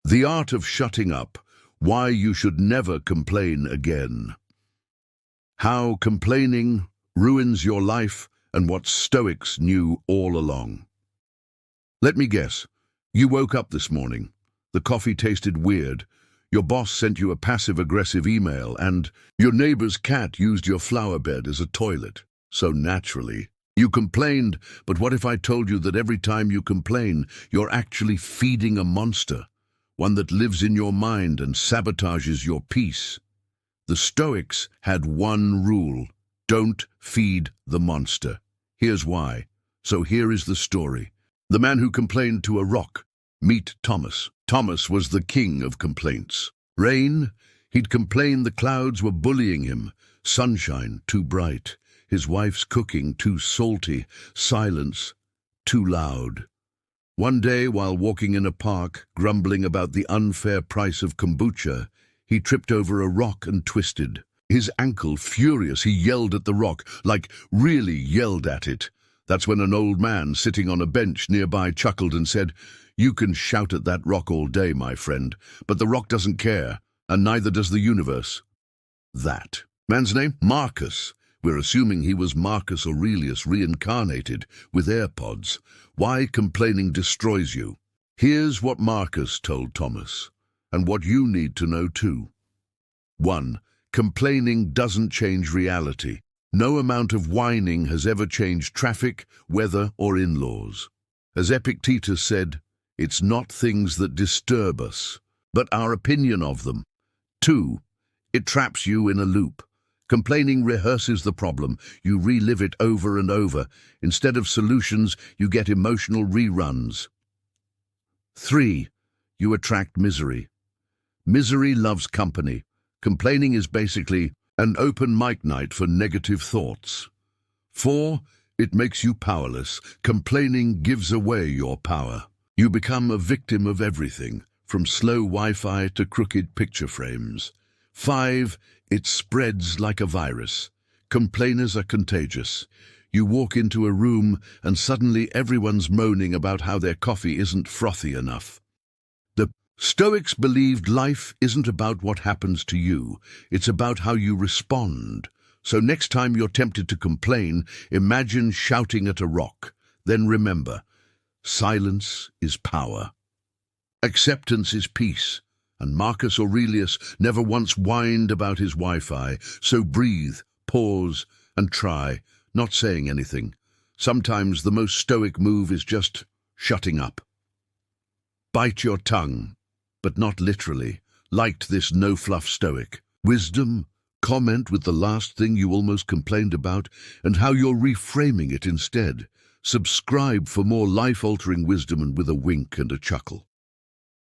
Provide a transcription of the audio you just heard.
The Art of Shutting Up, Why You Should Never Complain Again. How complaining ruins your life and what Stoics knew all along. Let me guess, you woke up this morning, the coffee tasted weird, your boss sent you a passive-aggressive email, and your neighbor's cat used your flower bed as a toilet. So naturally, you complained, but what if I told you that every time you complain, you're actually feeding a monster? One that lives in your mind and sabotages your peace. The Stoics had one rule: don't feed the monster. Here's why. So here is the story. The man who complained to a rock. Meet Thomas. Thomas was the king of complaints. Rain, he'd complain the clouds were bullying him. Sunshine, too bright. His wife's cooking, too salty. Silence, too loud. One day, while walking in a park, grumbling about the unfair price of kombucha, he tripped over a rock and twisted. His ankle furious, he yelled at the rock, like really yelled at it. That's when an old man sitting on a bench nearby chuckled and said, "You can shout at that rock all day, my friend, but the rock doesn't care, and neither does the universe." That man's name? Marcus. We're assuming he was Marcus Aurelius reincarnated with AirPods. Why complaining destroys you. Here's what Marcus told Thomas, and what you need to know too. 1. Complaining doesn't change reality. No amount of whining has ever changed traffic, weather, or in-laws. As Epictetus said, it's not things that disturb us, but our opinion of them. 2. It traps you in a loop. Complaining rehearses the problem. You relive it over and over. Instead of solutions, you get emotional reruns. 3. You attract misery. Misery loves company. Complaining is basically an open mic night for negative thoughts. 4. It makes you powerless. Complaining gives away your power. You become a victim of everything, from slow Wi-Fi to crooked picture frames. 5. It spreads like a virus. Complainers are contagious. You walk into a room and suddenly everyone's moaning about how their coffee isn't frothy enough. The Stoics believed life isn't about what happens to you, it's about how you respond. So next time you're tempted to complain, imagine shouting at a rock. Then remember, silence is power. Acceptance is peace. And Marcus Aurelius never once whined about his Wi-Fi, so breathe, pause, and try, not saying anything. Sometimes the most stoic move is just shutting up. Bite your tongue, but not literally. Liked this no-fluff Stoic. Wisdom, comment with the last thing you almost complained about and how you're reframing it instead. Subscribe for more life-altering wisdom and with a wink and a chuckle.